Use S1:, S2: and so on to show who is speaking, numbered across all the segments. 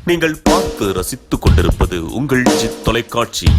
S1: நீங்கள் பார்த்து ரசித்துக் கொண்டிருப்பது உங்கள் ஜித் தொலைக்காட்சி.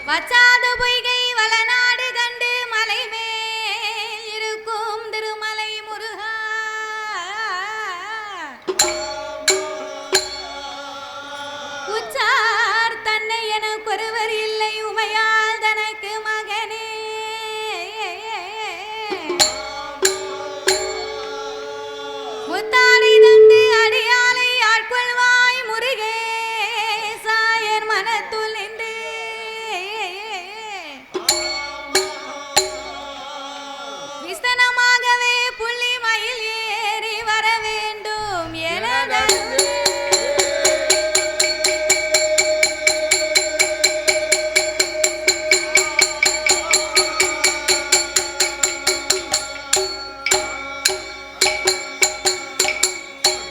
S2: வச்சாத பொய்கை வளநாடு கண்டு மலை மேல் இருக்கும் திருமலை முருகா, உச்சார் தன்னை எனக்கொருவர் இல்லை உமையால் தனக்கு மகனே. முத்தாரை தந்து அடியாலை ஆட்கொள்வாய் முருகேசா என் மனத்துள் நின்று விஸ்தனமாகவே புள்ளி மயில் ஏறி வர வேண்டும் என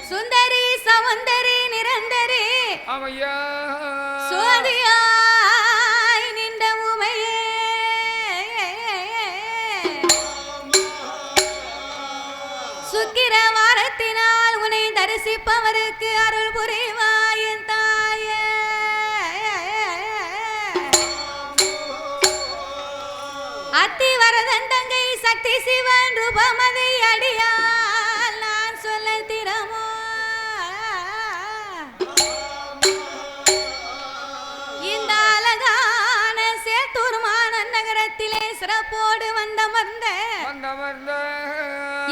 S2: சுந்தரி சவுந்தரி நிரந்தரி சோதியாய் நின்ற உமையே, சுக்கிர வாரத்தினால் உன்னை தரிசிப்பவருக்கு அருள் புரிவாய் என் தாயே. அத்தி வரதன் தங்கை சக்தி சிவன் ரூபமதை அடியால் நான் சொல்ல திறமோ. இந்த அழகான சேத்தூர் மாநன் நகரத்திலே சிறப்போடு வந்தமர்ந்த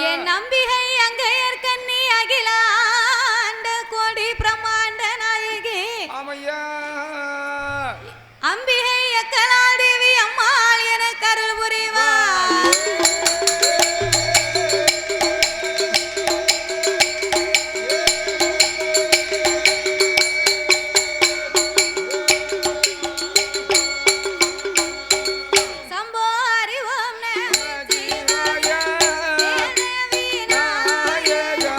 S2: என் நம்பிகை அங்கையர் கண்ணி அகிலாண்ட கோடி பிரம்மாண்ட நாயகி அம்பிகை அக்கலாதேவி அம்மாள் என கருள் புரிவார். சம்போ அறிவோம் நம சிவாய தேவி நாயகா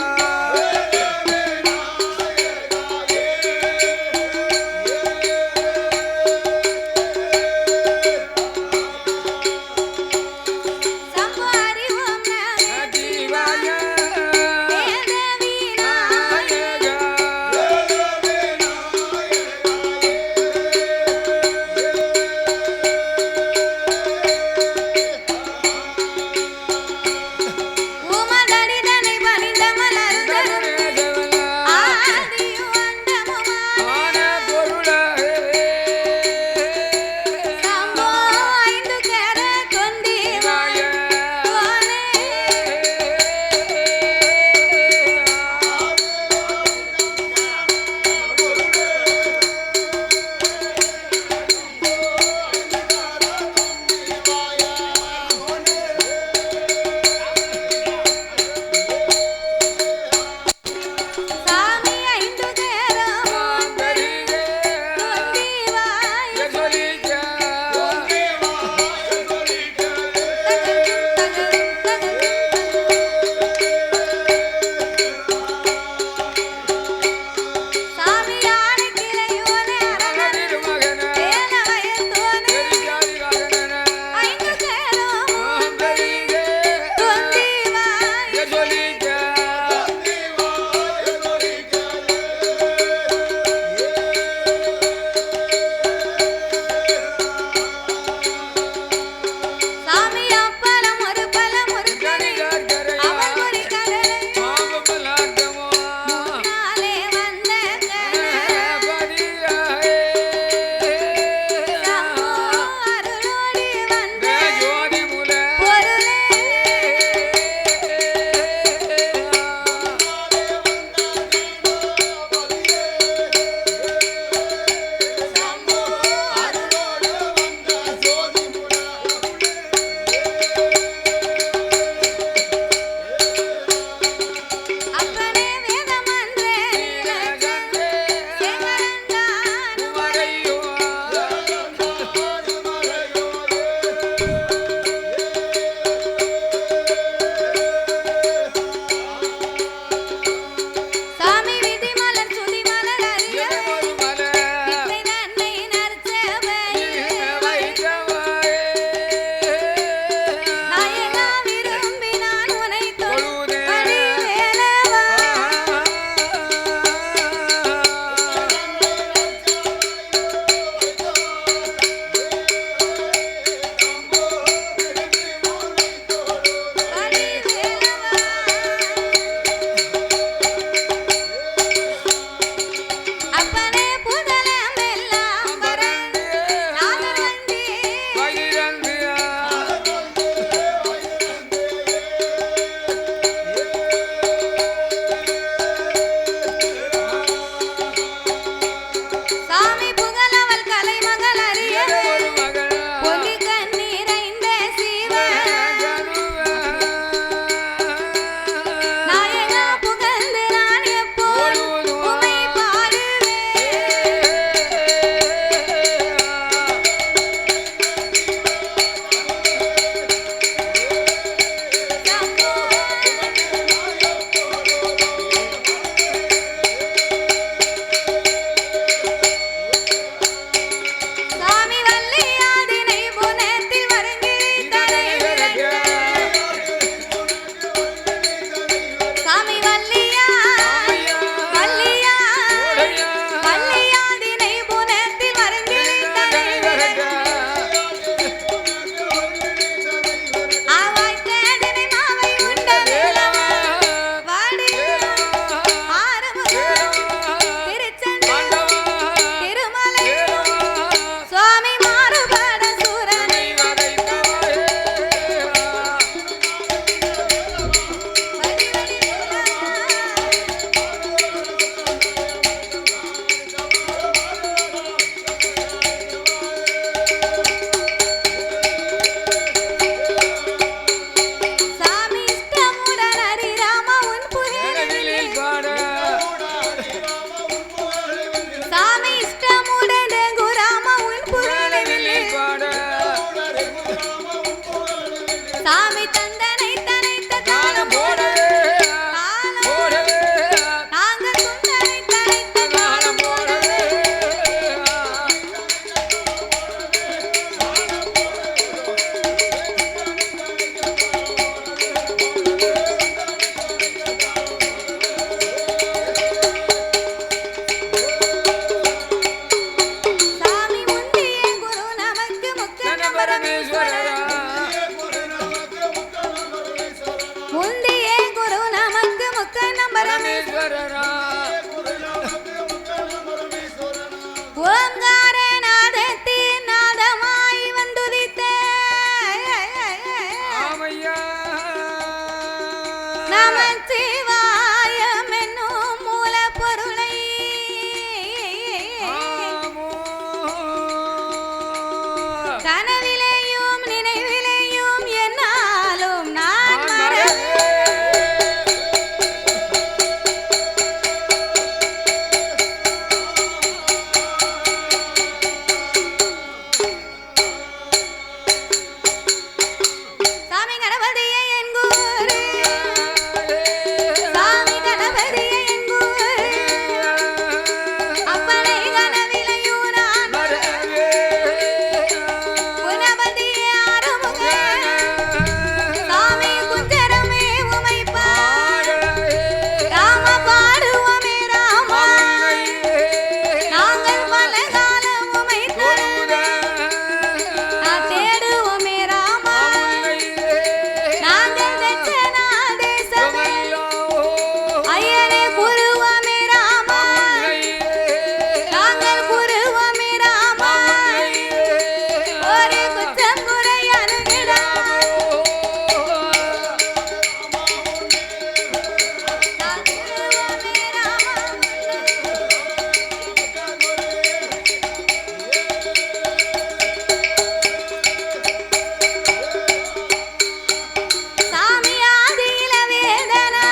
S2: குரு நமக்கு முக்கண்ணம்
S3: பரமேஸ்வரரா
S2: ஓங்கார நாதத்தின் நாதமாய் வந்துதித்த
S3: ஆமையா
S2: நமச்சிவாயம் என்னும் மூலப்பொருளை
S3: ஆமோ
S2: கனவிலையும் நினைவிலையும் என்னாலும் நான் மறவே சாமி கணபதியே என் குரு சாமி கணபதியே என் குரு அப்பனை கனவிலையும் நான் குணபதியே ஆறுமுக சாமி குஞ்சரமே உமைப்பார் ராம பாடுவோமே ராமா நாங்கள் பல காலம் உமை நான் தேடுவோமே ராமா நாங்கள் தட்சணா தேசமே ஐயனே குருவமே ராமா நாங்கள் குருவமே ராமா ஒரு குற்றம் குறை அணுகிடா நான் குருவமே ராமா சாமி ஆதியில வேதனா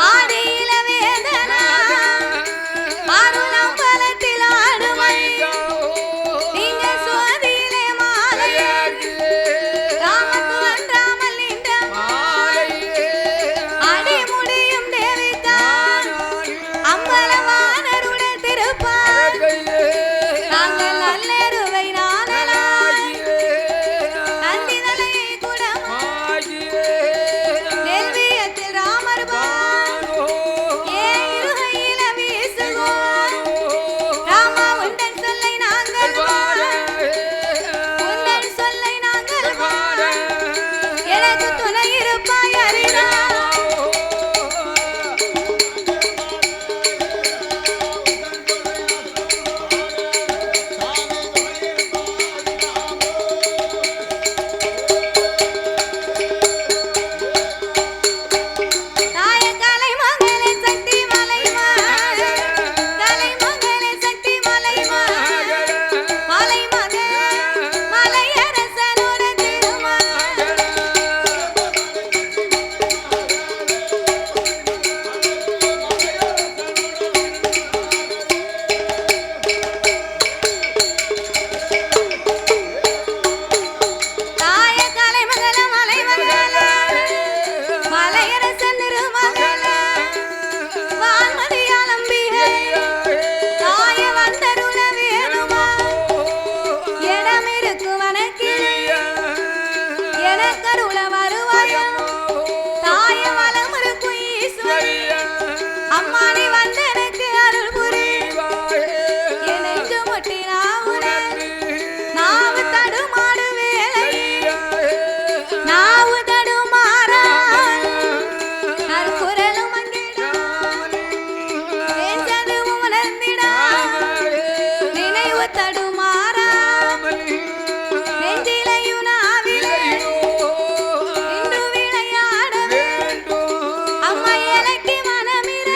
S2: ஆதியில வேதனா அருளம்பலத்தில் ஆடுமை நீங்க சுவதியிலே மாலை ராமத்து அன்றாமல் நின்ற அடி முடியும் தேவிதான் அம்பலவானருடன் திருப்பார் நாங்கள் நல்லருவை நாடலாய் நந்திதலையை குடமா நெல்வியத்தில் ராமர் ஏ இருகையில வீசுவோம் ராமா உந்தன் சொல்லை நாங்கள் உந்தன் சொல்லை நாங்கள் எனக்கு துணை இருப்பாய் அறிடா தாய கலை மகளே சக்தி மலைமா கலை மகளே சக்தி மலைமா மலை மகள் மலையரசனோட திருமகள் தாய கலை மகள மலை மகள மலையரசன் திருமகள வான்மதியால் அம்பிகை தாய வந்தருள வேணுமா இடம் இருக்கு வனக்கு எனக்கருள வருவாயா தாய வலம் இருக்கும் ஈஸ்வரி அம்மாடி வந்து எனக்கு அருள் புரி எனக்கு முட்டி நாவு தடுமாடு வேலை நாவு தடுமாறா நற்குரலும் அங்கிடா பேசதும் உணர்ந்திடா நினைவு தடுமாறா நெஞ்சிலையும் நாவிலே இன்று விளையாடவே அம்மா எனக்கு மனமிர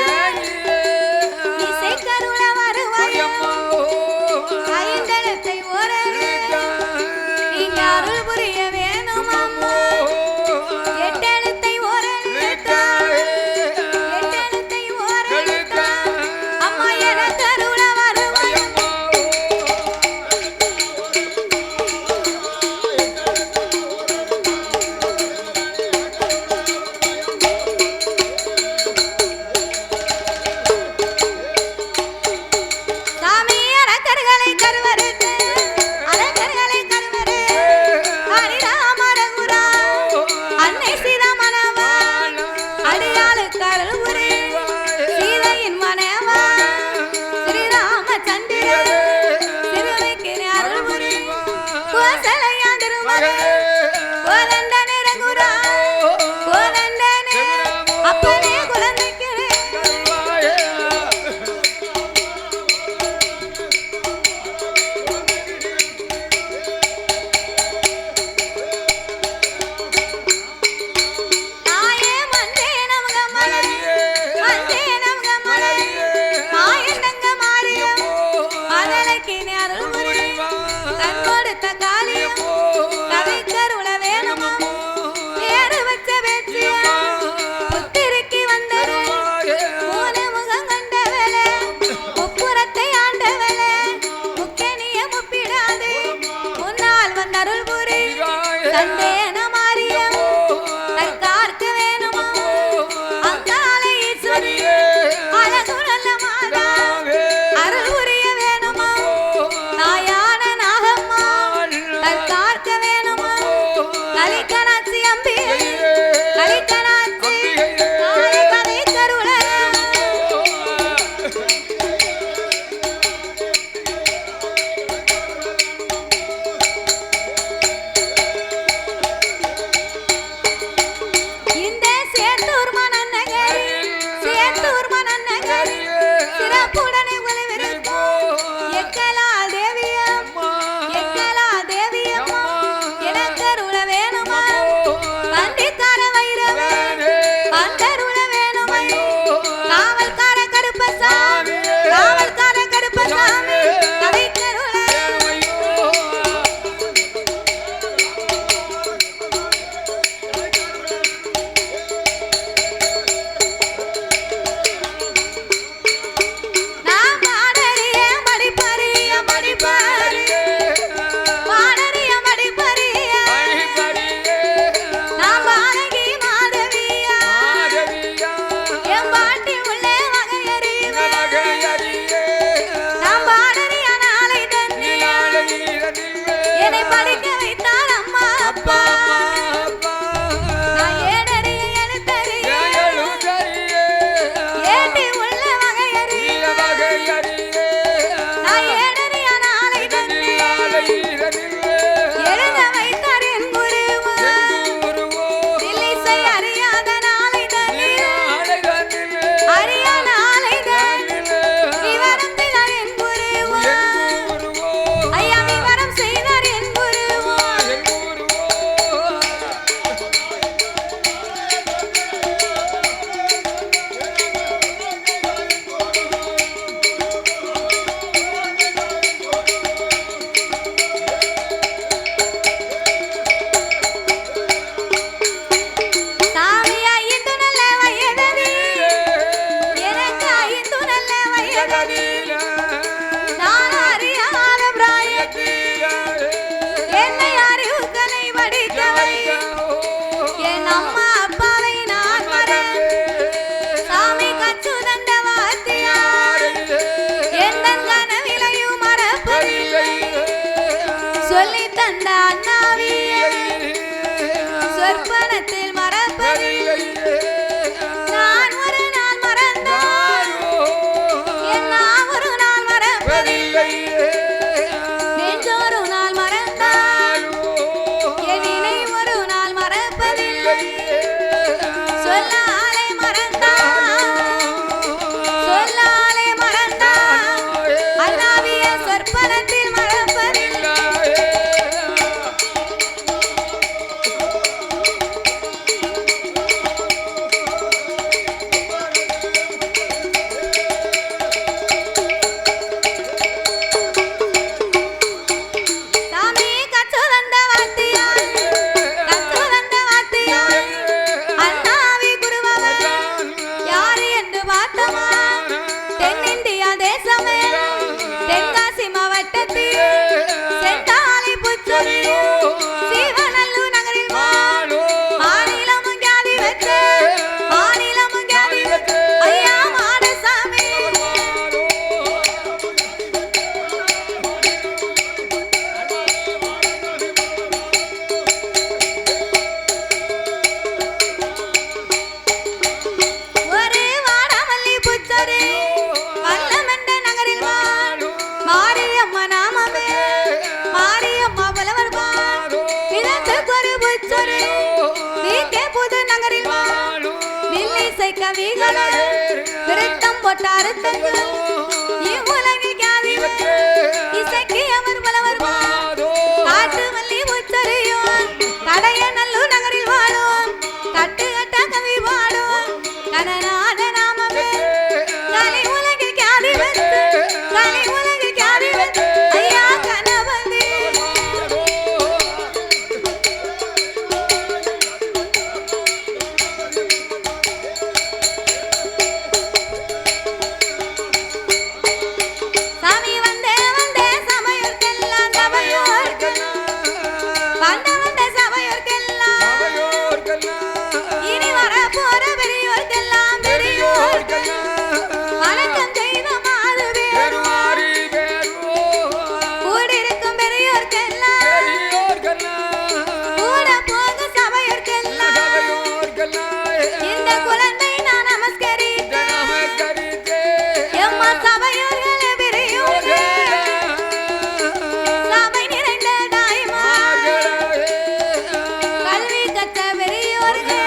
S2: பெண்களே விருத்தம் போட்டாரு தங்கள் இவ்வுலகில் கியாதி இசைக்கு அவர் பலவர் காட்டு மல்லி உச்சரியும் கடைய நல்லூர் நகரில் வாழும் கட்டு கட்ட கவி பாடும் கனநாத நாமமே கலை உலகில் கியாதி கலை உலகில் கியாதி ஐயா கணவதி சாமி வந்தே வந்தே சபையோர்க்கெல்லாம் வந்த சபையோர்க்கெல்லாம் இனி வர போற பெரியோர்க்கெல்லாம் வணக்கம் செய்த மாதுவே கூடியிருக்கும் பெரியோர்க்கெல்லாம் கூட போக சபையோர்க்கெல்லாம் இந்த குழந்தை நான் நமஸ்கரித்தேன் எம்மா சபையோர்களே பெரியோர்களே சபை நிறைந்த தாய்மார்களே கல்வி கற்ற பெரியோர்களே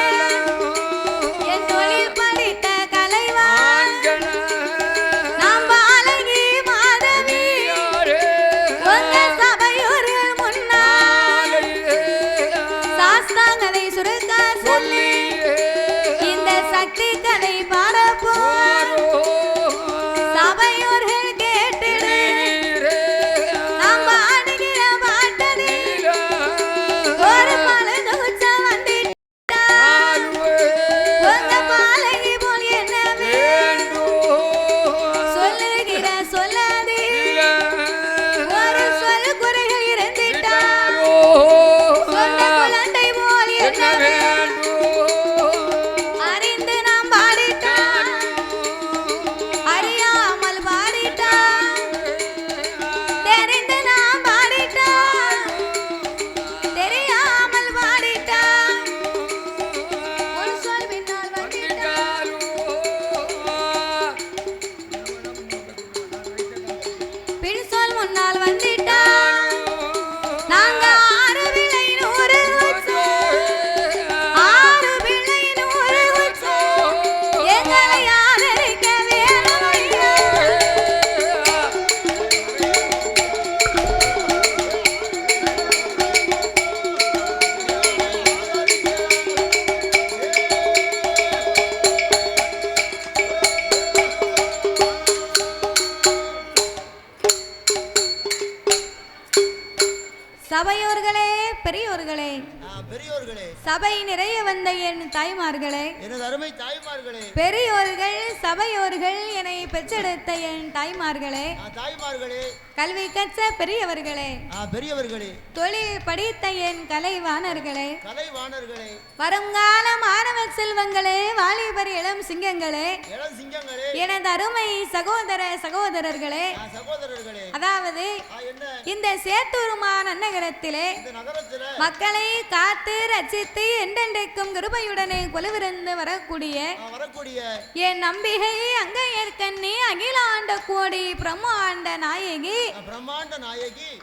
S2: என் தொழில் படித்த கலைவான் நாம் பாலகி மாதவி உங்க சபையோர்கள் முன்னால் சாஸ்தாங்கதை சுருக்க சொல்லி இந்த சக்தி கதை பாடப்போர் சபையோர்கள் கேட்டிடு நாம் பாடுகிற பாட்டது ஒரு பழுது உச்ச வந்துட்டா உங்க பாலகி போல் என்னவே சொல்லுகிற சொல்லாதே ஒரு சொல் குறைகள் இருந்துட்டா சொந்த குழந்தை போல் என்னவே அறிந்து நாம் பாடிட்டான் அறியாமல் பாடிட்டான் தெரிந்து நாம் பாடிட்டான் தெரியாமல் பாடிட்டான் ஒரு சொல் பின்னால் வந்துட்டான் பின் சொல் முன்னால் வந்துட்டான் நாங்க ஆறு விளை நூறு ஆறு விளை நூறு எங்களை ஆதரிக்க வேணும் ஐயா. சபையோர்களே பெரியோர்களே
S3: பெரியோர்களே
S2: சபை நிறைய வந்த என் தாய்மார்களே
S3: எனது அருமை தாய்மார்களே
S2: பெரியோர்கள் சபையோர்கள் என்னை பெற்றெடுத்த என் தாய்மார்களே
S3: தாய்மார்களே
S2: கல்வி கற்ற பெரியவர்களே
S3: பெரியவர்களே
S2: தொழில் படித்த என் கலைவாணர்களே
S3: கலைவாணர்களே
S2: வருங்கால மாணவ செல்வங்களே வாலிபர் இளம் சிங்கங்களே
S3: இளம் சிங்கங்களே
S2: எனது அருமை சகோதர சகோதரர்களே
S3: சகோதரர்களே
S2: அதாவது
S3: என்ன
S2: இந்த சேத்தூருமா நன்னகரத்திலே
S3: இந்த நகரத்துல
S2: மக்களை காத்து ரட்சித்து என்றென்றைக்கும் கிருபையுடனே கொலுவிருந்து வரக்கூடிய என் நம்பிகை அங்கையற்கண்ணி அகிலாண்ட கோடி பிரம்மாண்ட நாயகி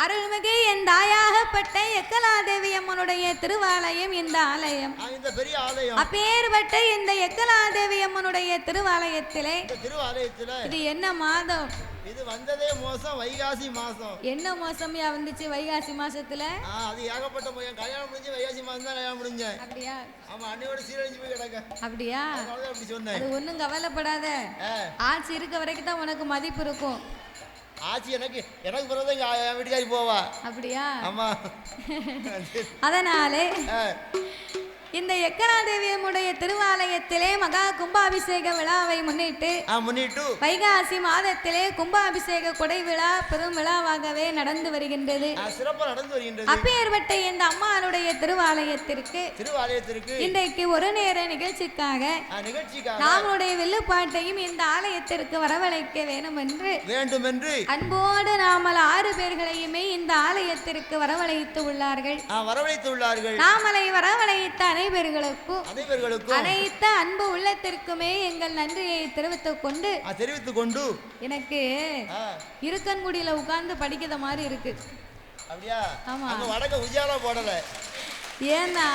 S2: அருள்மிகு என் தாயாகப்பட்ட எக்கலாதேவி அம்மனுடைய திருவாலயம் இந்த ஆலயம்
S3: இந்த பெரிய ஆலயம்
S2: அப்பேற்பட்ட இந்த எக்கலாதேவி அம்மனுடைய திருவாலயத்திலே இது என்ன மாதம்
S3: இது வந்ததே மோசம் வைகாசி மாசம்
S2: என்ன மோசம்யா வந்துச்சு வைகாசி மாசத்துல
S3: அது ஏகப்பட்ட போய் கல்யாணம் முடிஞ்சு வைகாசி மாசம் தான் கல்யாணம் முடிஞ்சேன்
S2: அப்படியா
S3: ஆமா அன்னையோட சீரழிஞ்சு போய் கிடக்க
S2: அப்படியா
S3: அப்படி சொன்னேன்
S2: அது ஒண்ணும் கவலைப்படாத ஆட்சி இருக்க வரைக்கும் தான் உனக்கு மதிப்பு இருக்கும்
S3: ஆட்சி எனக்கு பிறகு என் வீட்டுக்காரி போவா
S2: அப்படியா
S3: ஆமா
S2: அதனாலே இந்த எக்கராதேவியமுடைய திருவாலயத்திலே மகா கும்பாபிஷேக விழாவை முன்னிட்டு வைகாசி மாதத்திலே கும்பாபிஷேக கொடை விழா பெரும் விழாவாகவே நடந்து வருகின்றது. அப்பேற்பட்ட இந்த அம்மானுடைய திருவாலயத்திற்கு இன்றைக்கு ஒரு நேர நிகழ்ச்சிக்காக நம்முடைய வில்லுப்பாட்டையும் இந்த ஆலயத்திற்கு வரவழைக்க வேண்டும் என்று அன்போடு நாமல் 6 பேர்களையுமே இந்த ஆலயத்திற்கு வரவழைத்து உள்ளார்கள். நாமலை வரவழைத்த அனைவர்களுக்கும் அனைத்து அன்பு உள்ளத்திற்குமே எங்கள் நன்றியை தெரிவித்துக் கொண்டு எனக்கு இருக்கன்குடியில உட்கார்ந்து படிக்கிற மாதிரி இருக்கு.
S3: அப்படியா? ஆமா. அங்க வடக்க உஜாலா போடல.
S2: ஏன்னா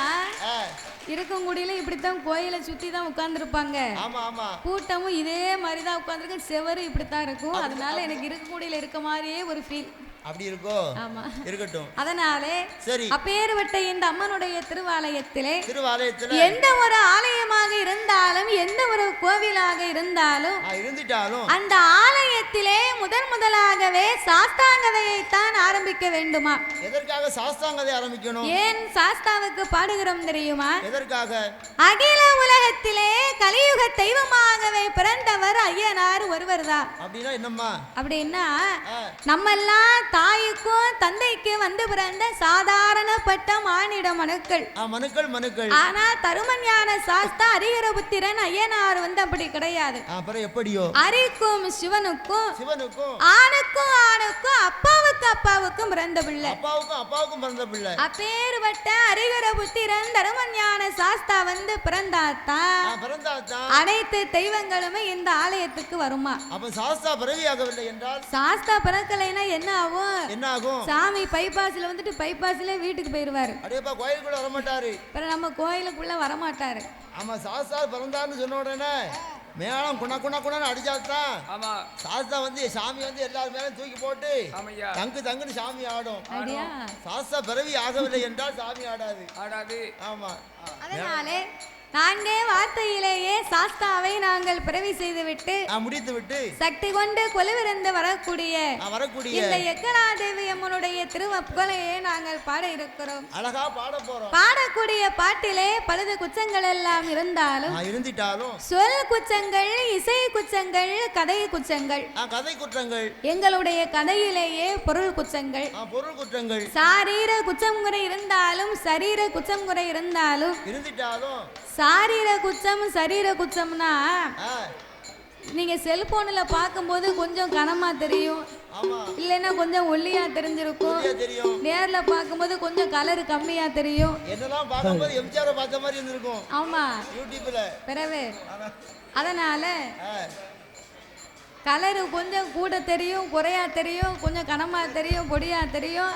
S2: இருக்கங்குடியில இப்படித்தான் கோயிலை சுத்தி தான் உட்கார்ந்துருப்பாங்க.
S3: ஆமா ஆமா.
S2: கூட்டமும் இதே மாதிரி தான் உட்கார்ந்துருக்கு. செவரு இப்படித்தான் இருக்கும். அதனால எனக்கு இருக்கங்குடியில இருக்க மாதிரியே ஒரு ஃபீல்.
S3: அப்படி இருக்கோ?
S2: ஆமா,
S3: இருக்கட்டும்.
S2: அதனாலே
S3: சரி,
S2: அப்பேற்பட்ட இந்த அம்மனுடைய திருவாலயத்திலே
S3: திருவாலயத்துல
S2: எந்த ஒரு ஆலயமாக இருந்தாலும் எந்த ஒரு கோவிலாக இருந்தாலும்
S3: இருந்துட்டாலும்
S2: அந்த ஆலயத்திலே முதலாகவே சாஸ்தாங்கதையைத்தான் ஆரம்பிக்க வேண்டுமா?
S3: எதற்காக சாஸ்தாங்கதை ஆரம்பிக்கணும்?
S2: ஏன் சாஸ்தாவுக்கு பாடுகிறோம் தெரியுமா?
S3: எதற்காக?
S2: அகில உலகத்திலே கலியுக தெய்வமாகவே பிறந்தவர் ஐயனார் ஒருவர் தான்.
S3: அப்படின்னா என்னம்மா?
S2: அப்படின்னா நம்ம எல்லாம் தாய்க்கும் தந்தைக்கும் வந்து பிறந்த சாதாரணப்பட்ட மானிட மனுக்கள்.
S3: மனுக்கள்.
S2: ஆனா தருமஞான சாஸ்தா ஹரிஹர புத்திரன் ஐயனார் வந்து அப்படி கிடையாது.
S3: அப்புறம் எப்படியோ?
S2: ஹரிக்கும் சிவனுக்கும் ஆணுக்கும் அப்பாவுக்கும் பிறந்த பிள்ளை.
S3: அப்பாவுக்கும் பிறந்த பிள்ளை.
S2: அப்பேற்பட்ட ஹரிஹர புத்திரன் தருமஞான சாஸ்தா வந்து பிறந்தாத்தா அனைத்து தெய்வங்களுமே இந்த ஆலயத்துக்கு வருமா?
S3: அப்ப சாஸ்தா பிறவியாகவில்லை என்றால்?
S2: சாஸ்தா பிறக்கலைன்னா என்ன ஆகும்? சாமி பைபாஸ்ல வந்துட்டு பைபாஸ்ல வீட்டுக்கு போயிருவாரு.
S3: அடேப்பா, கோயிலுக்குள்ள வர மாட்டாரு.
S2: அப்புறம் நம்ம கோயிலுக்குள்ள வர மாட்டாரு.
S3: ஆமா, சாஸ்தா பிறந்தாருன்னு சொன்ன உடனே மேளம் குணன்னு அடிச்சாதான். ஆமா, சாஸ்தா வந்து சாமி வந்து எல்லாரும் மேலும் தூக்கி போட்டு தங்குன்னு சாமி ஆடும். சாஸ்தா பிறவி ஆகவில்லை என்றால் சாமி ஆடாது. ஆமா, அதனாலே
S2: நான்கே வார்த்தையிலேயே சாஸ்தாவை நாங்கள் பிறவி செய்துவிட்டு முடித்துவிட்டு சக்தி கொண்டு கொலுவிருந்து வரக்கூடிய இந்த எக்கனாதேவி அம்மனுடைய திருவப்புகளையே நாங்கள் பாட இருக்கிறோம்.
S3: அழகா பாட போறோம்.
S2: பாடக்கூடிய பாட்டிலே பழுது குச்சங்கள் எல்லாம் இருந்தாலும் சொல் குச்சங்கள், இசை குச்சங்கள், கதை குச்சங்கள். எங்களுடைய கதையிலேயே பொருள் குச்சங்கள். சாரீர குச்சம் குறை இருந்தாலும் சரீர குச்சம் குறை இருந்தாலும் சாரீர குச்சம் சரீர குச்சம்னா நீங்க செல்போன்ல பார்க்கும்போது கொஞ்சம் கனமா தெரியும், இல்லைன்னா கொஞ்சம் ஒல்லியா தெரிஞ்சிருக்கும். நேர்ல பார்க்கும்போது கொஞ்சம் கலர் கம்மியா தெரியும். ஆமா, பிறகு அதனால கலரு கொஞ்சம் கூட தெரியும், குறையா தெரியும், கொஞ்சம் கனமா தெரியும், பொடியா தெரியும்.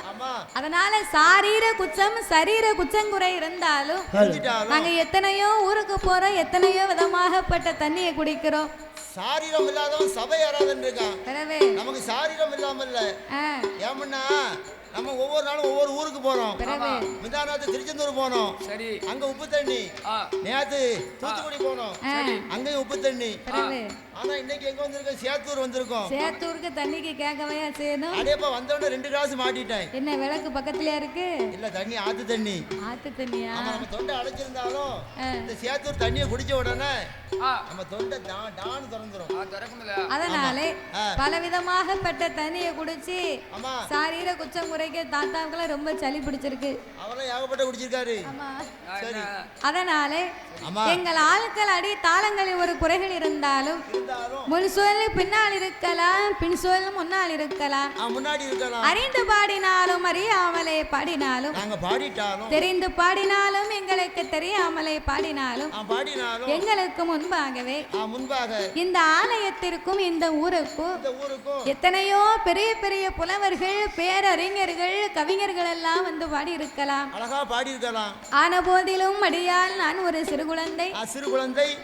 S2: அதனால சாரீர குச்சம் சரீர குச்சங்குறை இருந்தாலும் நாங்க எத்தனையோ ஊருக்கு போறோம், எத்தனையோ விதமாகப்பட்ட தண்ணியை குடிக்கிறோம்.
S3: சாரீரம் இல்லாதவன் சபை யாராவது இருக்கான். நமக்கு சாரீரம் இல்லாம இல்ல. ஏமன்னா நம்ம ஒவ்வொரு நாளும் ஒவ்வொரு ஊருக்கு போறோம். மிதானாத்து திருச்செந்தூர் போனோம், அங்க உப்பு தண்ணி. நேத்து தூத்துக்குடி போனோம், அங்கேயும் உப்பு தண்ணி. ஆனா இன்னைக்கு எங்க வந்திருக்கோம்? சேத்தூர் வந்திருக்கோம்.
S2: சேத்தூருக்கு தண்ணிக்கு கேட்கவே செய்யணும்.
S3: அடேப்பா, வந்தோடனே 2 கிளாஸ் மாட்டிட்டேன்.
S2: என்ன விளக்கு பக்கத்துலயா இருக்கு?
S3: இல்ல, தண்ணி ஆத்து தண்ணி.
S2: ஆத்து தண்ணியா?
S3: நம்ம தொண்டை அடைச்சிருந்தாலும் இந்த சேத்தூர் தண்ணியை குடிச்ச உடனே நம்ம தொண்டை டான்னு திறந்துரும்.
S2: அதனாலே பலவிதமாகப்பட்ட தண்ணியை குடிச்சு சாரீர குச்சம் குறைக்க தாத்தாவுக்குலாம் ரொம்ப சளி பிடிச்சிருக்கு.
S3: அவரெல்லாம் ஏகப்பட்ட குடிச்சிருக்காரு.
S2: அதனாலே எங்கள் ஆட்கள் அடி தாளங்களில் ஒரு குறைகள் இருந்தாலும் முன் சொல் பின்னால் இருக்கலாம், பின் சொல் முன்னால் இருக்கலாம். அறிந்து பாடினாலும் அறியாமலே பாடினாலும், தெரிந்து பாடினாலும் எங்களுக்கு தெரியாமலே பாடினாலும் எங்களுக்கு முன்பாகவே இந்த ஆலயத்திற்கும் இந்த ஊருக்கும் எத்தனையோ பெரிய பெரிய புலவர்கள், பேரறிஞர்கள், கவிஞர்கள் எல்லாம் வந்து பாடி இருக்கலாம். ஆன போதிலும் அடியால் நான் ஒரு சிறு குழந்தை.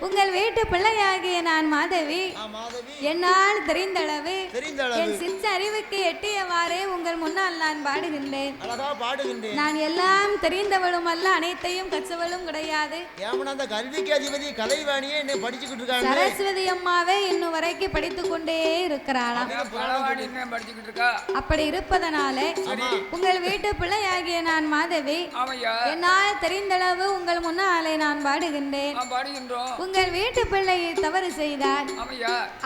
S2: உங்கள் வீட்டு பிள்ளையாகிய நான் மாதவி. என்னால் தெரிந்தளவு என் சிற்ற அறிவுக்கு எட்டியவாறே உங்கள் முன்னால் நான் பாடுகின்றேன். நான் எல்லாம் தெரிந்தவளும் அல்ல, அனைத்தையும் கற்றவளும் கிடையாது.
S3: கல்விக்கு அதிபதி கலைவாணியே என்ன படிச்சுக்கிட்டு இருக்காங்க.
S2: சரஸ்வதி அம்மாவே இன்னும் வரைக்கும் படித்துக் கொண்டே இருக்கிறாளாம். அப்படி இருப்பதனாலே உங்கள் வீட்டு பிள்ளையாகிய நான் மாதவி என்னால் தெரிந்தளவு உங்கள் முன்னாலே நான் பாடுகின்றேன். உங்கள் வீட்டு பிள்ளையை தவறு செய்தார்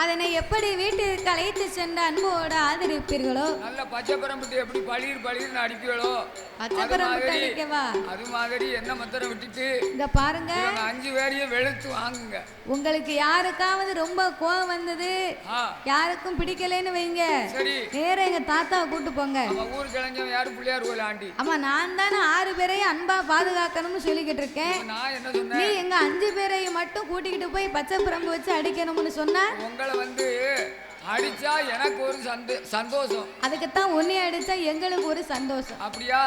S2: அதனை எப்படி வீட்டிற்கு அழைத்து சென்று அன்போடு ஆதரிப்பீர்களோ,
S4: நல்ல பச்சைப்பரம்புட்டு எப்படி பளிர் பளிர்னு அடிப்பீங்களோ,
S2: பச்சைப்பரம்புட்டு அடிக்கவா?
S4: அது மாதிரி என்ன மத்திரம் விட்டுட்டு
S2: இங்க பாருங்க,
S4: 5 பேரையும் வெளுத்து வாங்குங்க.
S2: உங்களுக்கு யாருக்காவது ரொம்ப கோவம் வந்தது, யாருக்கும் பிடிக்கலன்னு வைங்க, நேர எங்க தாத்தாவை கூட்டு போங்க.
S4: ஊர் கிழஞ்சவன் யாரு? பிள்ளையார் கோயில் ஆண்டி.
S2: ஆமா, நான் தானே 6 பேரையும் அன்பா பாதுகாக்கணும்னு சொல்லிக்கிட்டு இருக்கேன்.
S4: நான் என்ன சொன்னேன்?
S2: நீ எங்க 5 பேரையும் மட்டும் கூட்டிக்கிட்டு போய் பச்சை பிரம்பு வச்சு அடிக்கணும்னு சொன்னா
S4: உங்களை வந்து அடிச்சா எனக்கு ஒரு சந்தோஷம்.
S2: அதுக்குத்தான் உன்னை அடிச்சா எங்களுக்கு ஒரு சந்தோஷம்.
S4: அப்படியா?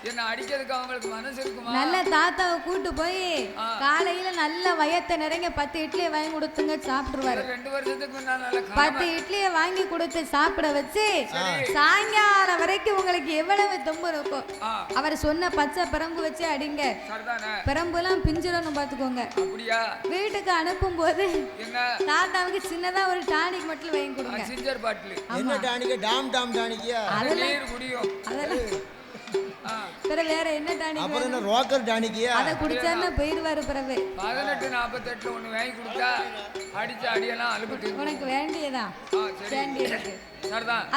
S4: என்ன அடிக்கிறதுக்கு அவங்களுக்கு மனசு இருக்குமா?
S2: நல்ல தாத்தாவை கூட்டு போய் காலையில நல்ல வயத்தை நிறைய 10 இட்லியை வாங்கி கொடுத்துங்க சாப்பிட்டுருவாரு.
S4: 2 வருஷத்துக்கு முன்னால
S2: 10 இட்லியை வாங்கி கொடுத்து சாப்பிட வச்சு சாயங்காலம் வரைக்கும் உங்களுக்கு எவ்வளவு தெம்பு இருக்கும் அவர் சொன்ன பச்சை பிரம்பு வச்சு அடிங்க. பிரம்புலாம் பிஞ்சிடணும் பாத்துக்கோங்க. வீட்டுக்கு அனுப்பும் போது தாத்தாவுக்கு சின்னதா ஒரு டானிக் மட்டும் வாங்கி கொடுங்க.
S4: சிஞ்சர் பாட்டில்.
S3: என்ன டானிக்? Tom Tom டானிக்கியா?
S4: நீர் குடியும்.
S2: அதெல்லாம் வேற என்ன டானிக்?
S3: அப்புறம் என்ன ரோக்கர் டானிக்கியா?
S2: அத குடிச்சானே போயிடுவாரு. பிறகு
S4: 18:48 ஒன்னு வாங்கி கொடுத்தா அடிச்ச அடியெல்லாம் அலுப்புட்டு
S2: உனக்கு வேண்டியதா வேண்டியது.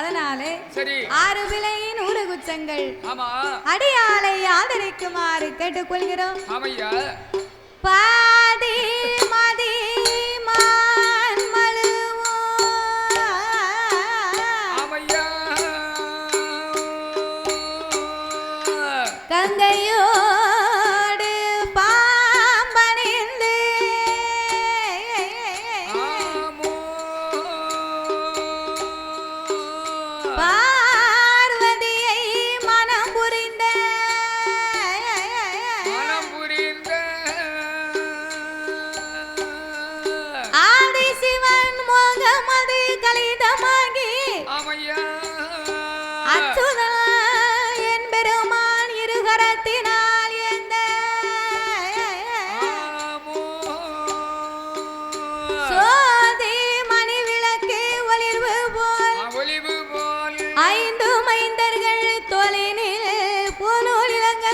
S4: அதனாலே
S2: சரி 6 விலையின் 100 குச்சங்கள்
S4: ஆமா
S2: அடியாளை ஆதரிக்குமாறு கேட்டுக்கொள்கிறோம்.
S4: ஆமையா
S2: பாதி மதி மான் மழுவோ
S4: ஆமையா
S2: கங்கையோடு பாம்பணிந்து பார்வதியை மனம் புரிந்த ஆதி சிவன் மோகமது கலிதமாகி அச்சுதல் என் பெருமான் இருகரத்தினால் எந்த சோதி மணி விளக்கு ஒளிர்வு போல் 5 மைந்தர்கள் தோளினில் பூநூல் இலங்க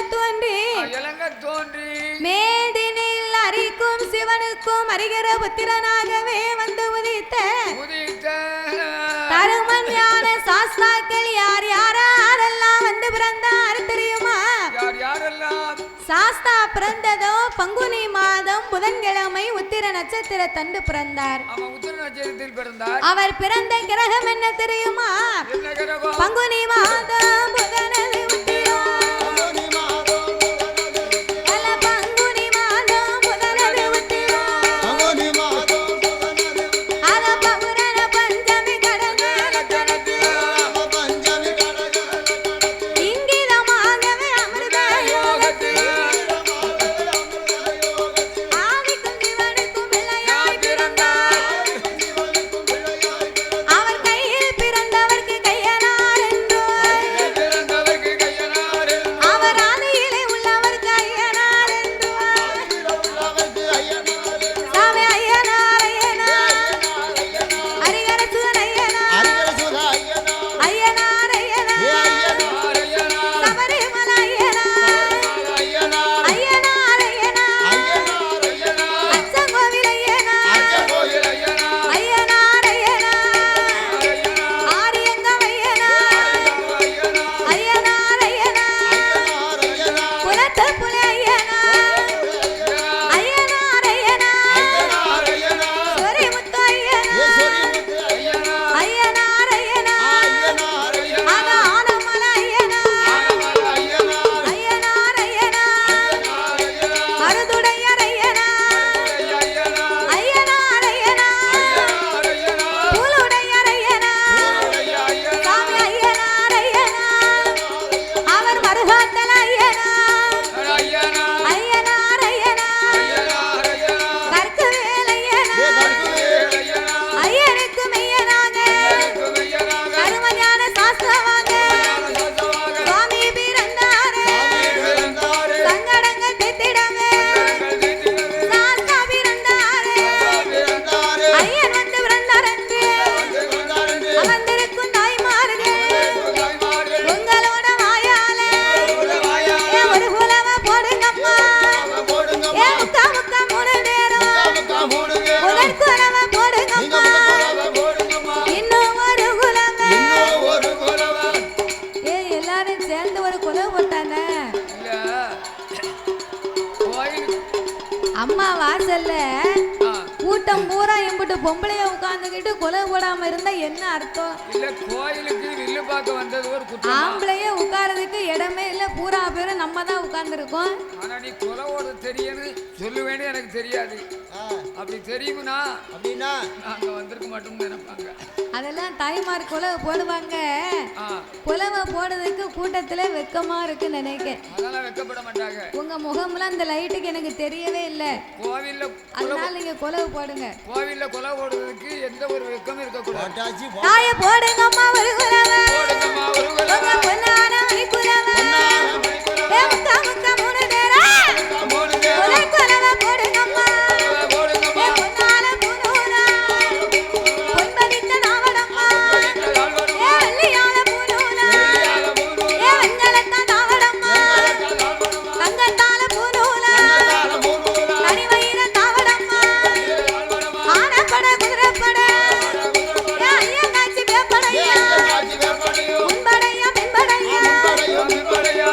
S2: தோன்றி மேதினில் அரிக்கும் சிவனுக்கும் அறிகிற புத்திரனாகவே வந்து உதித்த தருமன் ஞான சாஸ்தாக்கள் யார் யாரெல்லாம் வந்து பிறந்தார் தெரியுமா? சாஸ்தா பிறந்ததோ பங்குனி மாதம் புதன்கிழமை உத்திர நட்சத்திர தண்டு பிறந்தார். அவர் பிறந்த கிரகம் என்ன தெரியுமா? பங்குனி மாதம் புதனது உத்திரம். பங்குனி மாதம் புதனது உத்திரம். அத பௌரண பஞ்சமி கடந்து இங்கிதமாகவே அமிர்த யோகத்தில் ஆதிக்கும் சிவனுக்கும் பிள்ளையாய் பிறந்தார். அவர் கையில் பிறந்தவர்க்கு கையனார் என்றோ அவர் ஆதியிலே உள்ளவர்க்கு ஐயனார் என்றோ சாமி ஐயனார் ஐயனார் ஹரிகர சுதன் ஐயனார் ஐயனார் ஐயனார் சபரிமலை ஐயனார் ஐயனார் ஐயனார் அச்சங்கோவில் ஐயனார் ஐயனார் ஐயனார் ஆரியங்கம் ஐயனார் ஐயனார் ஐயனார் குலத்து புலி ஐயனார் ஐயனார் ஐயனார் சொரிமுத்து ஐயனார் ஐயனார் ஐயனார் ஆக ஆனமலை ஐயனார் ஐயனார் ஐயனார் மருதுடையர் ஐயனார் ஐயனார் ஐயனார் பூலுடையர் ஐயனார் சாமி ஐயனார் ஐயனார் அவர் மருகாத்தல ஐயனார் ஐயனார் ஐயனார் கற்குவேல் ஐயனார் ஐயனுக்கு மெய்யனாக கருமஞான சாஸ்திரமாக சுவாமி பிறந்தாரே சங்கடங்கள் தெத்திடவே சாஸ்தா பிறந்தாரே ஐயன் வந்து பிறந்தார் என்று அமர்ந்திருக்கும் தாய்மார்கள் உங்களோட வாயாலே ஏன் ஒரு குலவ போடுங்கம்மா ஏன் முக்கா முக்கா 3 நேரம் முதல் குலவ போடுங்கம்மா இன்னும் ஒரு குலவ ஏன் எல்லாரும் சேர்ந்து ஒரு குலவு போட்டானே அம்மா வாசல்ல கூட்டம் பூரா எம்பிட்டு பொம்பளைய உட்கார்ந்துகிட்டு கொலை போடாம இருந்தா என்ன அர்த்தம்?
S4: கோயிலுக்கு வில்லு பார்க்க வந்தது ஒரு குற்றம்.
S2: ஆம்பளையே உட்கார்றதுக்கு இடமே இல்ல, பூரா பேரும் நம்ம தான் உட்கார்ந்துருக்கோம்.
S4: ஆனா நீ கொலை ஓட தெரியுன்னு சொல்லுவேன்னு எனக்கு தெரியாது. அப்படி தெரியுமுனா
S3: அப்படின்னா
S4: நாங்க வந்திருக்க மாட்டோம்னு நினைப்பாங்க.
S2: அதெல்லாம் தாய்மார் குலவை போடுவாங்க. குலவை போடுறதுக்கு கூட்டத்துல வெக்கமா இருக்கு நினைக்க.
S4: அதெல்லாம் வெக்கப்பட மாட்டாங்க.
S2: உங்க முகம்லாம் அந்த லைட்டுக்கு எனக்கு தெரியவே இல்லை.
S4: கோவில்ல
S2: அதனால நீங்க குலவை போடுங்க.
S4: கோவில்ல குலை போடுறதுக்கு எந்த ஒரு வெக்கமும் இருக்கக்கூடாது.
S2: தாய போடுங்கம்மா ஒரு குலவை.
S4: போடுங்கம்மா ஒரு குலை.
S2: உங்க பொன்னான ஒரு குலவை. ஏ முக்கா முக்கா மூணு பேரா. குலை குலவை போடுங்கம்மா. ஏ பொன்னான பூநூலா. பொன்பதித்த நாவடம்மா. ஏ வெள்ளியால பூநூலா. ஏ வெண்கலத்த நாவடம்மா. தங்கத்தால பூநூலா. தனிவயிற தாவடம்மா. ஆனப்பட குதிரைப்பட. ஏ ஐயங்காட்சி வேப்படையா. முன்படையா பின்படையா.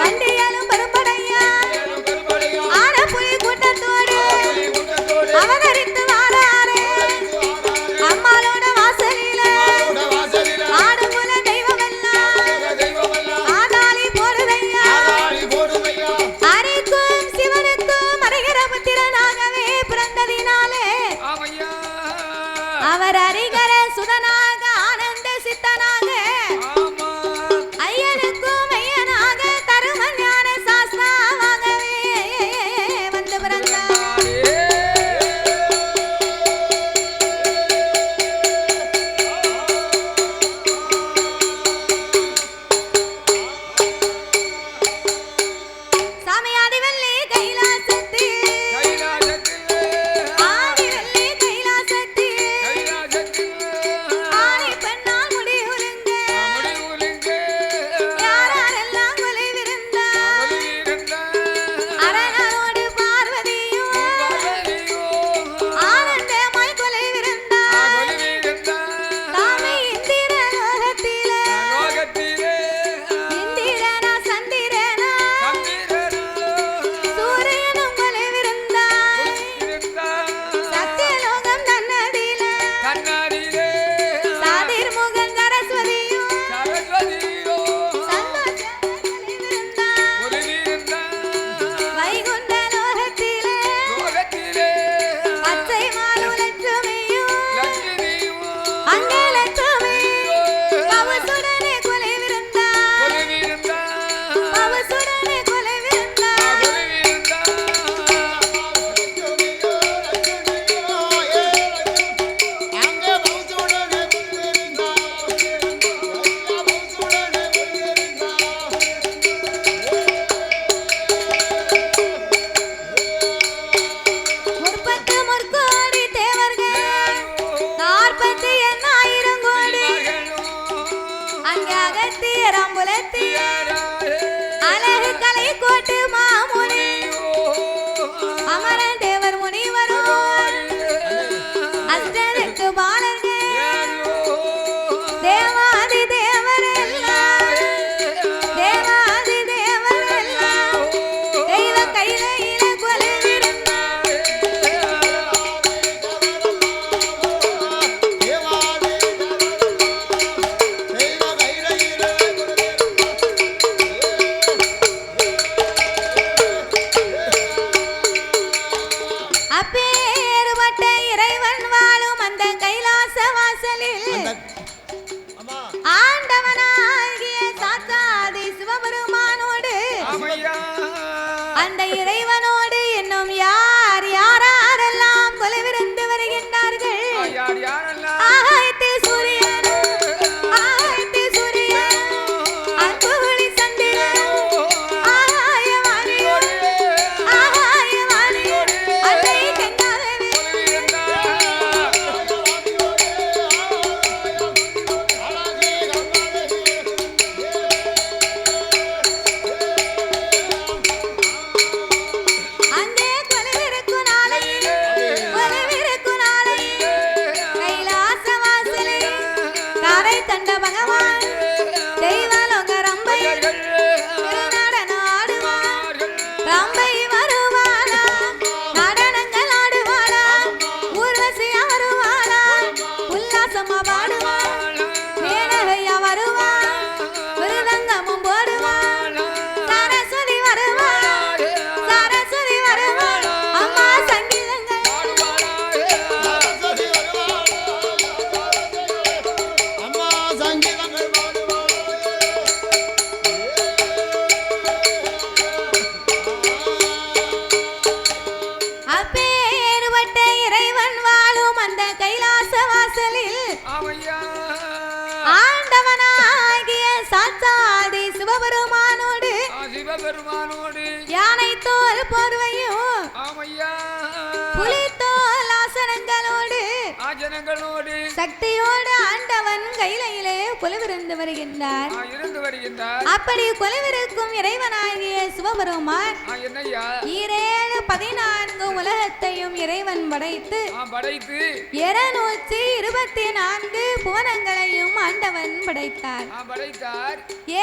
S2: வண்டியாலும் பெரும்படையா. ஆனப்புலி கூட்டத்தோடு அவதரித்து வாராரே. அம்மாளோட வாசலில ஆடுமுல தெய்வமெல்லாம் ஆதாளி போடுதையா. அரிக்கும் சிவனுக்கும் அரிகர புத்திரனாகவே பிறந்ததினாலே
S4: ஆமையா
S2: அவர் அரிகர சுதனாக ஆனந்த சித்தனாக
S4: ஆமா
S2: ஐயனுக்கும் ஐயனாக தரும ஞான சாஸ்தாவாகவே வந்து பிறந்தார். சாமியாடி வெள்ளி கைலாசத்தில் ஆடி வெள்ளி கைலாசத்தில் கைலாச வாசலில்
S4: ஆமையா
S2: ஆண்டவனாகிய சாட்சாதி சிவபெருமானோடு
S4: சிவபெருமானோடு
S2: யானை தோல் போர்வையும்
S4: ஆமையா
S2: புலித்தோல் ஆசனங்களோடு
S4: ஆஜனங்களோடு
S2: சக்தியோடு ஆண்டவன் கையிலே கொலுவிருந்து வருகின்றார்.
S4: இருந்து வருகின்றார்.
S2: அப்படி கொலுவிருக்கும் இறைவனாகிய சிவபெருமான்
S4: என்னையா
S2: 14 உலகத்தையும் இறைவன் படைத்து 224 புவனங்களையும் ஆண்டவன் படைத்தார்.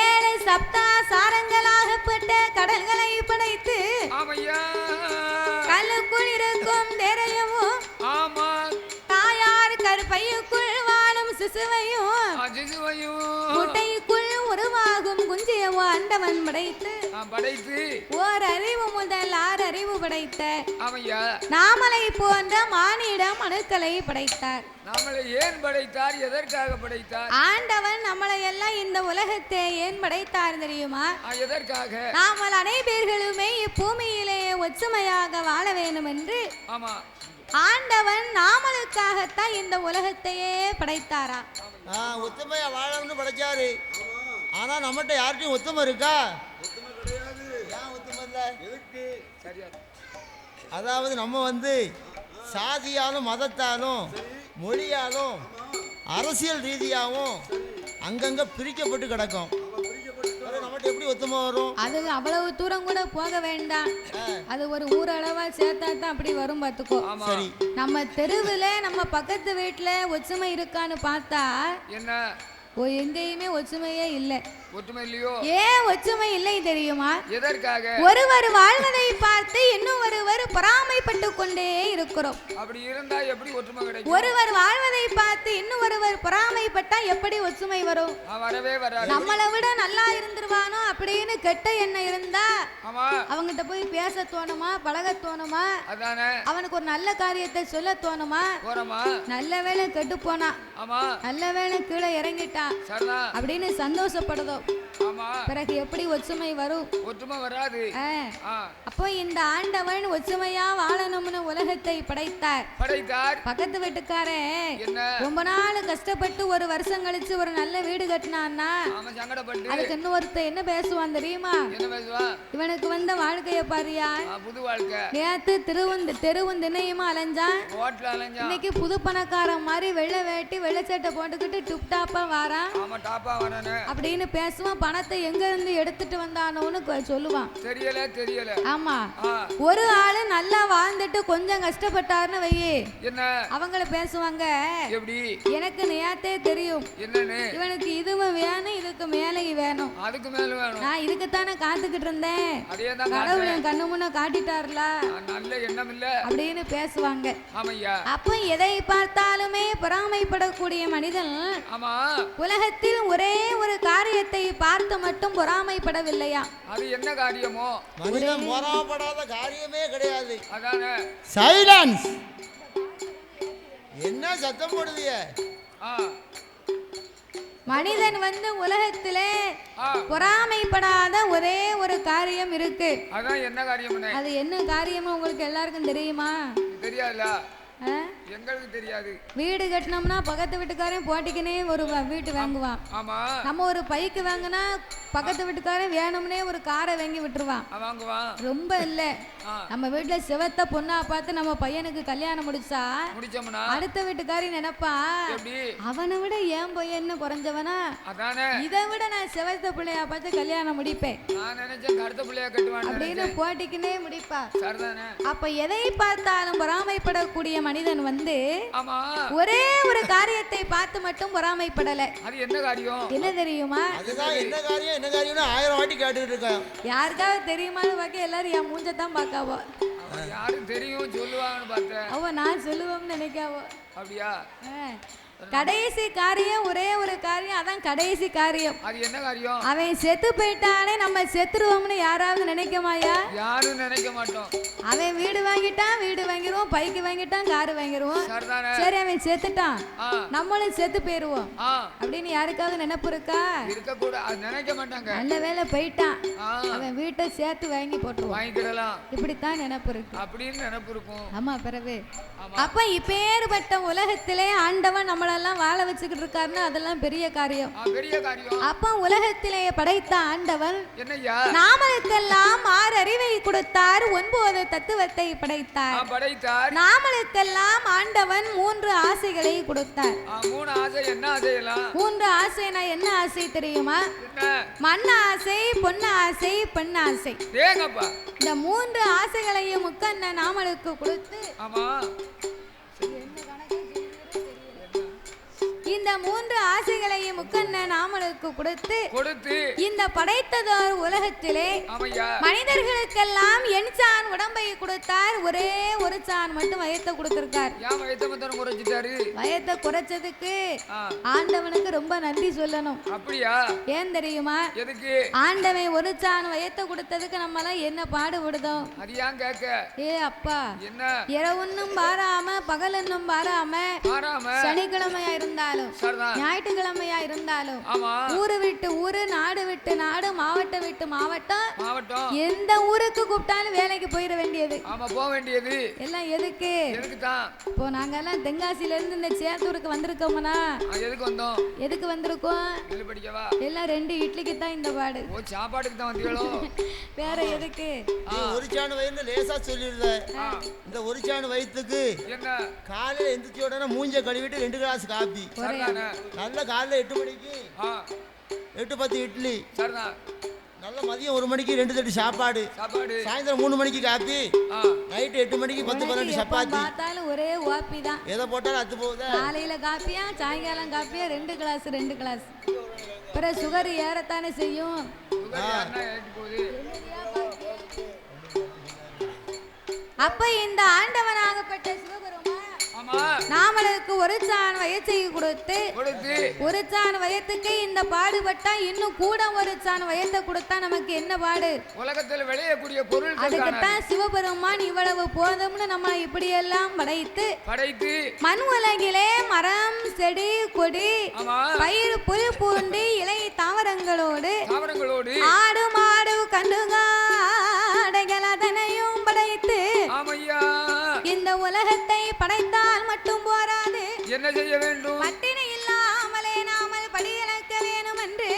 S2: 7 சப்தாசாரங்களாகப்பட்ட கடல்களை படைத்து கல்லுக்குள் இருக்கும் தேரையவும் தாயார் கற்பையுக்குள் வாழும் சிசுவையும் முட்டைக்குள் உருவாகும் குஞ்சியவோ ஆண்டவன் படைத்து ஓர் அறிவு முதல் 6 அறிவு படைத்த நாமலை போன்ற மானிட மனுக்களை படைத்தார்.
S4: நம்மளை ஏன் படைத்தார்? எதற்காக படைத்தார்?
S2: ஆண்டவன் நம்மளை எல்லாம் இந்த உலகத்தை ஏன் படைத்தார் தெரியுமா?
S4: எதற்காக?
S2: நாமல் அனைவர்களுமே இப்பூமியிலே ஒற்றுமையாக வாழ வேண்டும் என்று ஆண்டவன் நாமளுக்காகத்தான் இந்த உலகத்தையே படைத்தாரா.
S3: ஒத்துமையா வாழணும்னு படைச்சாரு. ஆனா நம்மகிட்ட யார்கிட்டயும் ஒத்துமை இருக்கா? ஏன் ஒத்துமை இல்லை? அதாவது நம்ம சாதியாலும் மதத்தாலும் மொழியாலும் அரசியல் ரீதியாகவும் அங்கங்க பிரிக்கப்பட்டு கிடக்கும். நம்மகிட்ட எப்படி ஒத்துமை வரும்?
S2: அது அவ்வளவு தூரம் கூட போக வேண்டாம். அது ஒரு ஊரளவா சேர்த்தா தான் அப்படி வரும் பார்த்துக்கோ.
S3: சரி,
S2: நம்ம தெருவில் நம்ம பக்கத்து வீட்டுல ஒற்றுமை இருக்கான்னு பார்த்தா
S4: என்ன
S2: எங்கேயுமே ஒற்றுமையே இல்லை.
S4: ஒற்றுமை இல்லையோ?
S2: ஏன் ஒற்றுமை இல்லை தெரியுமா?
S4: எதற்காக?
S2: ஒருவர் வாழ்வதை பார்த்து இன்னும் ஒருவர் பொறாமைப்பட்டு கொண்டே இருக்கிறோம்.
S4: அப்படி இருந்தா எப்படி ஒற்றுமை கிடைக்கும்?
S2: ஒருவர் வாழ்வதை பார்த்து இன்னும் ஒருவர் பொறாமைப்பட்டா எப்படி ஒற்றுமை வரும்?
S4: வரவே வராது.
S2: நம்மளை விட நல்லா இருந்துருவானோ அப்படின்னு கெட்ட எண்ணம் இருந்தா அவங்கிட்ட போய் பேச தோணுமா? பழக தோணுமா? அவனுக்கு ஒரு நல்ல காரியத்தை சொல்ல தோணுமா? நல்ல வேளை கெட்டு போனா, நல்ல வேளை கீழே இறங்கிட்டா அப்படின்னு சந்தோஷப்படுதோ. பிறகு எப்படி ஒற்றுமை வரும்?
S4: ஒற்றுமை வராது.
S2: அப்போ இந்த ஆண்டவன் ஒற்றுமையா வாழணும்னு உலகத்தை படைத்தார். பக்கத்து வீட்டுக்காரே ரொம்ப நாள் கஷ்டப்பட்டு ஒரு வருஷம் கழிச்சு ஒரு நல்ல வீடு கட்டினான்னா அதுக்கு இன்னொருத்த என்ன பேசுவான் தெரியுமா? இவனுக்கு வந்த வாழ்க்கைய பாரியா,
S4: புது வாழ்க்கை.
S2: நேத்து தெருவும் தினையுமா அலைஞ்சான், இன்னைக்கு புது பணக்காரன் மாதிரி வெள்ளை வேட்டி வெள்ளை சட்டை போட்டுக்கிட்டு டுப் டாப்பா வாரான் அப்படின்னு பேசுவான். பணத்தை எங்க இருந்து எடுத்துட்டு வந்தானோன்னு சொல்லுவான்.
S4: தெரியல.
S2: ஆமா, ஒரு ஆளு நல்லா வாழ்ந்துட்டு கொஞ்சம் கஷ்டப்பட்டாருன்னு வையே, அவங்கள பேசுவாங்க, எனக்கு நேத்தே தெரியும் இவனுக்கு இதுவும் வேணும், இதுக்கு மேலையும் வேணும், நான் இதுக்குத்தானே காத்துக்கிட்டு இருந்தேன், கடவுள் என் கண்ணு முன்ன காட்டிட்டாருல அப்படின்னு பேசுவாங்க. அப்ப எதை பார்த்தாலுமே பொறாமைப்படக்கூடிய மனிதன் உலகத்தில் ஒரே ஒரு காரியத்தை பார்த்து மட்டும் பொறாமைப்படவில்லையா?
S4: அது என்ன காரியமோ?
S3: மனிதன் பொறாமைப்படாத காரியமே கிடையாது. சைலன்ஸ். என்ன சத்தம் போடுதிய?
S2: மனிதன் உலகத்திலே பொறாமைப்படாத ஒரே ஒரு காரியம் இருக்கு.
S4: அதான் என்ன காரியம்?
S2: அது என்ன காரியமா உங்களுக்கு எல்லாருக்கும் தெரியுமா?
S4: தெரியாதுல. எங்களுக்கு தெரியாது.
S2: வீடு கட்டினோம்னா பக்கத்து வீட்டுக்காரன் போட்டிக்கினே ஒரு வீட்டு வாங்குவான். நம்ம ஒரு பைக்கு வாங்கினா பக்கத்து வீட்டுக்காரன் வேணும்னே ஒரு காரை வாங்கி விட்டுருவான். ரொம்ப இல்ல, நம்ம வீட்டுல சிவத்த பொண்ணா பார்த்து நம்ம பையனுக்கு கல்யாணம் முடிச்சா அடுத்த வீட்டுக்காரி நினைப்பா, அவனை விட ஏன் பையன் குறைஞ்சவனா, இதை விட நான் சிவத்த பிள்ளையா பார்த்து கல்யாணம் முடிப்பேன் அப்படின்னு போட்டிக்கினே முடிப்பா. அப்ப எதை பார்த்தாலும் பொறாமைப்படக்கூடிய மனிதன் ஒரே ஒரு காரியத்தை பார்த்து மட்டும் பொறாமைப்படல.
S4: அது என்ன காரியம்?
S2: என்ன தெரியுமா?
S3: அதுதான் என்ன காரியம், என்ன காரியம்னு 1000 வாட்டி கேட்டுட்டு இருக்கேன்.
S2: யாருக்காவது தெரியுமான்னு பார்க்க எல்லாரும் என் மூஞ்சத்தான் பார்க்காவோ.
S4: யாரும் தெரியும் சொல்லுவாங்கன்னு பார்த்தேன்.
S2: அவ நான் சொல்லுவோம்னு நினைக்காவோ.
S4: அப்படியா?
S2: கடைசி காரியம் ஒரே ஒரு காரியம், அதான் கடைசி காரியம்.
S4: அது என்ன காரியம்?
S2: அவன் செத்து போயிட்டானே நம்ம செத்துருவோம்னு யாராவது நினைக்கமாயா?
S4: யாரும் நினைக்க மாட்டோம்.
S2: அவன் வீடு வாங்கிட்டான், வீடு வாங்கிடுவோம், பைக்கு வாங்கிட்டான், காரு வாங்கிடுவோம், சரி அவன் செத்துட்டான் நம்மளும் செத்து போயிருவோம் அப்படின்னு யாருக்காவது நினைப்பு இருக்கா?
S4: இருக்க கூட நினைக்க மாட்டாங்க.
S2: நல்ல வேலை போயிட்டான், அவன் வீட்டை சேர்த்து வாங்கி போட்டுருவோம்,
S4: வாங்கிடலாம்,
S2: இப்படித்தான் நினைப்பு இருக்கு
S4: அப்படின்னு நினைப்பு இருக்கும்.
S2: ஆமா, பிறகு அப்ப இப்பேற்பட்ட உலகத்திலே ஆண்டவன் நம்மளெல்லாம் வாழ வச்சுக்கிட்டு இருக்காருன்னு அதெல்லாம் பெரிய காரியம். அப்ப உலகத்திலே படைத்த ஆண்டவன் நாமளுக்கெல்லாம் 6 அறிவை கொடுத்தார், 9 தத்துவத்தை படைத்தார். நாமளுக்கெல்லாம் ஆண்டவன் 3 ஆசைகளை கொடுத்தார். 3 ஆசைனா என்ன ஆசை தெரியுமா? மண் ஆசை, பொன் ஆசை, பெண் ஆசை. இந்த 3 ஆசைகளையும் முக்கண்ண நாமளுக்கு கொடுத்து இந்த 3 ஆசைகளையும் முக்கண்ண நாமளுக்கு கொடுத்து இந்த படைத்ததோர் உலகத்திலே மனிதர்களுக்கெல்லாம் எண்சான் உடம்பை கொடுத்தார். ஒரே ஒரு சான் மட்டும் வயத்தை கொடுத்திருக்கார். வயத்தை குறைச்சதுக்கு ஆண்டவனுக்கு ரொம்ப நன்றி சொல்லணும். ஏன் தெரியுமா? ஆண்டவன் ஒரு சான் வயத்தை கொடுத்ததுக்கு நம்ம எல்லாம் என்ன பாடுபடுதோம். ஏ அப்பா, இரவுன்னும் பாராம பகலன்னும் பாராம சனிக்கிழமையா இருந்தாலும் ஞாயிற்றுக்கிழமையா இருந்தாலும் ஊரு விட்டு ஊரு, நாடு விட்டு நாடு, மாவட்டம் விட்டு மாவட்டம், எந்த ஊருக்கு கூப்பிட்டாலும் வேலைக்கு போயிட வேண்டியது. எல்லாம் எதுக்கு? இப்போ நாங்க எல்லாம் தென்காசில இருந்து இந்த சேத்தூருக்கு வந்திருக்கோம்னா எதுக்கு வந்திருக்கோம்? எல்லாம் 2 இட்லிக்கு தான் இந்த பாடு.
S4: சாப்பாட்டுக்கு தான் வந்தீங்களோ?
S2: வேற எதுக்கு?
S3: ஒரு சாண வயிறு லேசா சொல்லிடுற. இந்த ஒரு சாண வயிற்றுக்கு காலையில எந்திரிச்ச உடனே மூஞ்ச கழுவிட்டு 2 கிளாஸ் காபி. நல்ல காலைல 8 மணிக்கு 8-10 இட்லி. நல்ல மதியம் 1 மணிக்கு 2 தட்டு சாப்பாடு. சாயந்தரம் 3 மணிக்கு காப்பி. நைட்டு 8 மணிக்கு 10-12 சப்பாத்தி.
S2: பார்த்தாலும் ஒரே ஓப்பி தான்.
S3: எதை போட்டாலும் அத்து போகுதா?
S2: காலையில காப்பியா, சாயங்காலம் காப்பியா, 2 கிளாஸ். பிறகு சுகர் ஏறத்தானே செய்யும். அப்ப இந்த ஆண்டவனாகப்பட்ட சிவபெருமான் நாமளுக்கு ஒரு சான் வயத்தை கொடுத்து ஒரு சான் வயத்துக்கு இந்த பாடுபட்டா இன்னும் கூட ஒரு சான் வயத்தை கொடுத்தா நமக்கு என்ன பாடு?
S4: உலகத்தில் விளையக்கூடிய பொருள்.
S2: அதுக்குத்தான் சிவபெருமான் இவ்வளவு போதும்னு நம்ம இப்படி எல்லாம் படைத்து மண் உலகிலே மரம், செடி, கொடி, பயிர், புல், பூண்டு, இலை, தாவரங்களோடு ஆடு, மாடு, கண்டுகாடைகள் அதனையும் படைத்து இந்த உலகத்தை படைத்தால் மட்டும் போராது.
S4: என்ன செய்ய வேண்டும்?
S2: பட்டினி இல்லாமலே நாமல் படியளக்க வேண்டும் என்று